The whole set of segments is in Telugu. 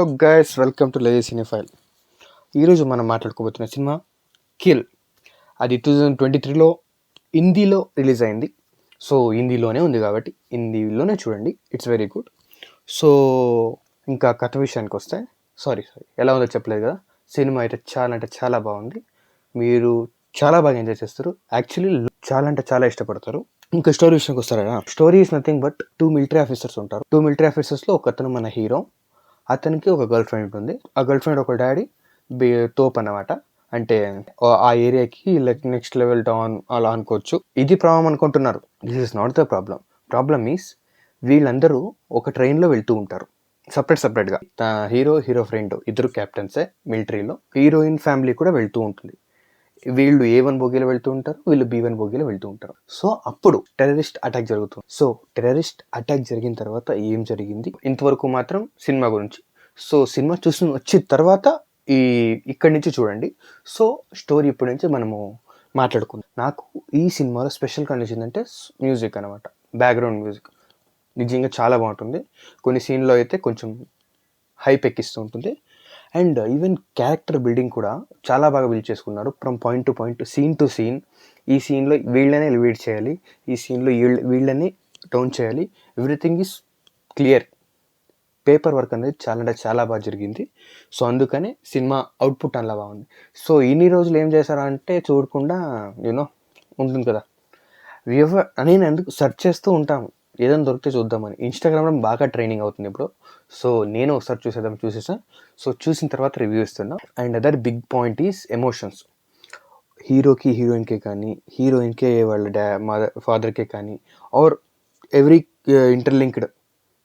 So guys, welcome to Lazy Cinephile. ఈరోజు మనం మాట్లాడుకోబోతున్న సినిమా కిల్. అది 2023లో హిందీలో రిలీజ్ అయింది. సో హిందీలోనే ఉంది కాబట్టి హిందీలోనే చూడండి, ఇట్స్ వెరీ గుడ్. సో ఇంకా కథ విషయానికి వస్తే సారీ ఎలా ఉందో చెప్పలేదు కదా. సినిమా అయితే చాలా అంటే చాలా బాగుంది. మీరు చాలా బాగా ఎంజాయ్ చేస్తారు. యాక్చువల్లీ చాలా అంటే చాలా ఇష్టపడతారు. ఇంకా స్టోరీ విషయానికి వస్తారా? Story is nothing but 2 military officers ఉంటారు. 2 మిలిటరీ ఆఫీసర్స్లో ఒకతను మన హీరో. అతనికి ఒక గర్ల్ ఫ్రెండ్ ఉంటుంది. ఆ గర్ల్ ఫ్రెండ్ ఒక డాడీ తోపు అన్నమాట. అంటే ఆ ఏరియాకి లైక్ నెక్స్ట్ లెవెల్ డౌన్ అలా అనుకోవచ్చు. ఇది ప్రాబ్లం అనుకుంటున్నారు. This is not the problem. Problem is వీళ్ళందరూ ఒక ట్రైన్లో వెళ్తూ ఉంటారు సపరేట్గా. హీరో ఫ్రెండ్ ఇద్దరు క్యాప్టెన్సే మిలిటరీలో. హీరోయిన్ ఫ్యామిలీ కూడా వెళ్తూ ఉంటుంది. వీళ్ళు A1 బోగీలో వెళ్తూ ఉంటారు, వీళ్ళు B1 బోగీలో వెళ్తూ ఉంటారు. సో అప్పుడు టెర్రరిస్ట్ అటాక్ జరుగుతుంది. సో టెర్రరిస్ట్ అటాక్ జరిగిన తర్వాత ఏం జరిగింది ఇంతవరకు మాత్రం సినిమా గురించి. సో సినిమా చూసి వచ్చిన తర్వాత ఇక్కడి నుంచి చూడండి. సో స్టోరీ ఇప్పటి నుంచి మనము మాట్లాడుకుందాం. నాకు ఈ సినిమాలో స్పెషల్ కండిషన్ అంటే మ్యూజిక్ అనమాట. బ్యాక్గ్రౌండ్ మ్యూజిక్ నిజంగా చాలా బాగుంటుంది. కొన్ని సీన్లో అయితే కొంచెం హైప్ ఎక్కిస్తూ ఉంటుంది. అండ్ ఈవెన్ క్యారెక్టర్ బిల్డింగ్ కూడా చాలా బాగా బిల్డ్ చేసుకున్నారు. From point to point, scene to scene. ఈ సీన్లో వీళ్ళనే ఎలివేట్ చేయాలి, ఈ సీన్లో వీళ్ళని డౌన్ చేయాలి. Everything is clear. Paper work అనేది చాలా అంటే చాలా బాగా జరిగింది. సో అందుకనే సినిమా అవుట్పుట్ అలా బాగుంది. సో ఇన్ని రోజులు ఏం చేశారా అంటే చూడకుండా ఉంటుంది కదా. నేను ఎందుకు సెర్చ్ చేస్తూ ఉంటాము ఏదైనా దొరికితే చూద్దామని. ఇన్స్టాగ్రామ్లో బాగా ట్రైనింగ్ అవుతుంది ఇప్పుడు. సో నేను ఒకసారి చూసేసా. సో చూసిన తర్వాత రివ్యూ ఇస్తున్నా. And other big point is emotions. హీరోకి హీరోయిన్కే కానీ, హీరోయిన్కే వాళ్ళ ఫాదర్కే కానీ, or every interlinked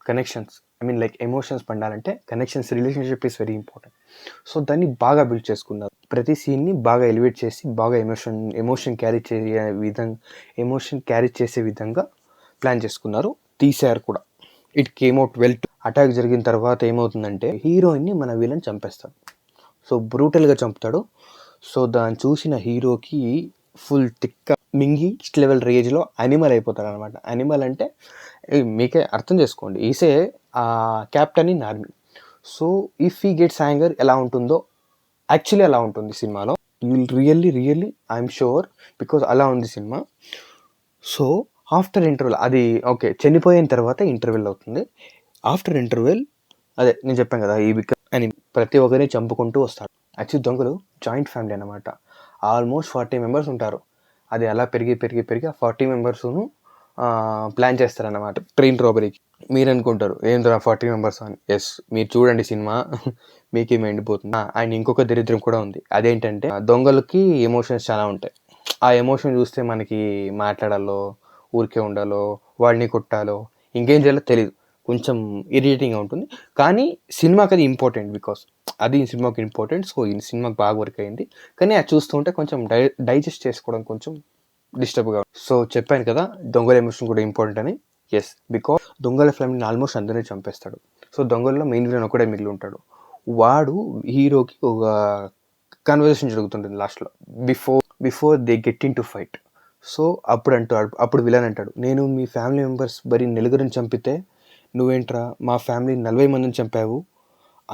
connections. Like emotions పండాలంటే connections, relationship is very important. So దాన్ని బాగా బిల్డ్ చేసుకున్నారు. ప్రతి సీన్ని బాగా ఎలివేట్ చేసి బాగా ఎమోషన్ క్యారీ చేసే విధంగా ప్లాన్ చేసుకున్నారు, తీశారు కూడా. It came out well. Attack జరిగిన తర్వాత ఏమవుతుందంటే హీరోయిన్ని మన విలన్ చంపేస్తాడు. సో బ్రూటల్గా చంపుతాడు. సో దాన్ని చూసిన హీరోకి ఫుల్ తిక్క మింగి నెక్స్ట్ లెవెల్ రేంజ్లో అనిమల్ అయిపోతాడు అనమాట. అనిమల్ అంటే మీకే అర్థం చేసుకోండి, is a captain in army. So if he gets anger ఎలా ఉంటుందో యాక్చువల్లీ అలా ఉంటుంది సినిమాలో. You will really I'm sure, because అలా ఉంది సినిమా. సో ఆఫ్టర్ ఇంటర్వెల్ అది ఓకే, చనిపోయిన తర్వాత ఇంటర్వెల్ అవుతుంది. ఆఫ్టర్ ఇంటర్వెల్ అదే నేను చెప్పాను కదా, ఈ బిక్క అని ప్రతి ఒక్కరిని చంపుకుంటూ వస్తాడు. యాక్చువల్లీ దొంగలు జాయింట్ ఫ్యామిలీ అనమాట. ఆల్మోస్ట్ 40 మెంబర్స్ ఉంటారు. అది అలా పెరిగి ఆ 40 మెంబర్స్ను ప్లాన్ చేస్తారన్నమాట ట్రైన్ రాబరీకి. మీరు అనుకుంటారు ఏంటో 40 మెంబర్స్ అని. ఎస్, మీరు చూడండి సినిమా మీకేం ఎండిపోతుంది. అండ్ ఇంకొక దరిద్రం కూడా ఉంది. అదేంటంటే దొంగలకి ఎమోషన్స్ చాలా ఉంటాయి. ఆ ఎమోషన్ చూస్తే మనకి మాట్లాడాలో, ఊరికే ఉండాలో, వాడిని కొట్టాలో, ఇంకేం చేయాలో తెలియదు. కొంచెం ఇరిటేటింగ్గా ఉంటుంది. కానీ సినిమాకి అది ఇంపార్టెంట్, బికాస్ అది సినిమాకి ఇంపార్టెంట్. సో ఈ సినిమాకి బాగా వర్క్ అయింది. కానీ అది చూస్తుంటే కొంచెం డైజెస్ట్ చేసుకోవడం కొంచెం డిస్టర్బ్గా. సో చెప్పాను కదా దొంగల ఎమోషన్ కూడా ఇంపార్టెంట్ అని. ఎస్, బికాస్ దొంగల ఫ్యామిలీని ఆల్మోస్ట్ అందరినీ చంపేస్తాడు. సో దొంగల్లో మెయిన్ విలన్ ఒకడే మిగిలి ఉంటాడు. వాడు హీరోకి ఒక కన్వర్జేషన్ జరుగుతుంటుంది లాస్ట్లో, before they get in to fight. So అప్పుడు విలన్ అంటాడు, నేను మీ ఫ్యామిలీ మెంబర్స్ బరీ నలుగురిని చంపితే నువ్వేంట్రా మా ఫ్యామిలీ 40 మందిని చంపావు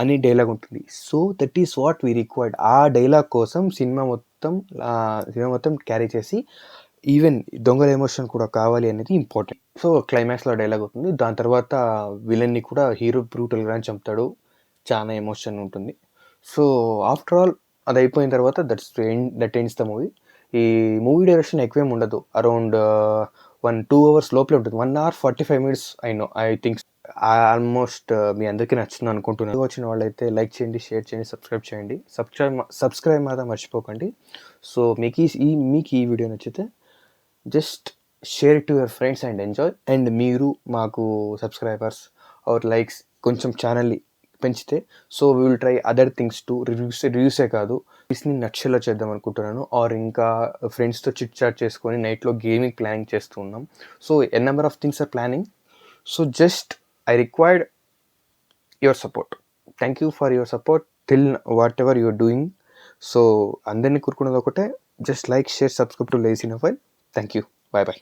అని డైలాగ్ ఉంటుంది. So that is what we required. ఆ డైలాగ్ కోసం సినిమా మొత్తం క్యారీ చేసి ఈవెన్ దొంగల ఎమోషన్ కూడా కావాలి అనేది ఇంపార్టెంట్. సో క్లైమాక్స్లో డైలాగ్ అవుతుంది. దాని తర్వాత విలన్ని కూడా హీరో బ్రూటల్గానే చంపుతాడు. చాలా ఎమోషన్ ఉంటుంది. సో ఆఫ్టర్ ఆల్ అది అయిపోయిన తర్వాత దట్ ఎండ్స్ ద మూవీ. ఈ మూవీ డైరెక్షన్ ఎక్కువేం ఉండదు, అరౌండ్ 1-2 hours లోపలే ఉంటుంది. 1 hour 45 minutes I think. Almost మీ అందరికీ నచ్చింది అనుకుంటున్నాను. వచ్చిన వాళ్ళైతే లైక్ చేయండి, షేర్ చేయండి, సబ్స్క్రైబ్ చేయండి. సబ్స్క్రైబ్ మాత్రం మర్చిపోకండి. సో మీకు ఈ వీడియో నచ్చితే just share to your friends and enjoy. And మీరు మాకు సబ్స్క్రైబర్స్ ఆర్ లైక్స్ కొంచెం ఛానల్ని పెంచితే, so we will try other things to రివ్యూసే కాదు, ని నక్షలో చేద్దాం అనుకుంటున్నాను. ఆర్ ఇంకా ఫ్రెండ్స్తో చిట్ చాట్ చేసుకొని నైట్లో గేమింగ్ ప్లానింగ్ చేస్తూ ఉన్నాం. So a number of things are planning. So just I required your support. Thank you for your support till whatever you're doing. So అందరినీ కోరుకున్నది ఒకటే, just like, share, subscribe to Lazy Cinephile. Thank you. Bye.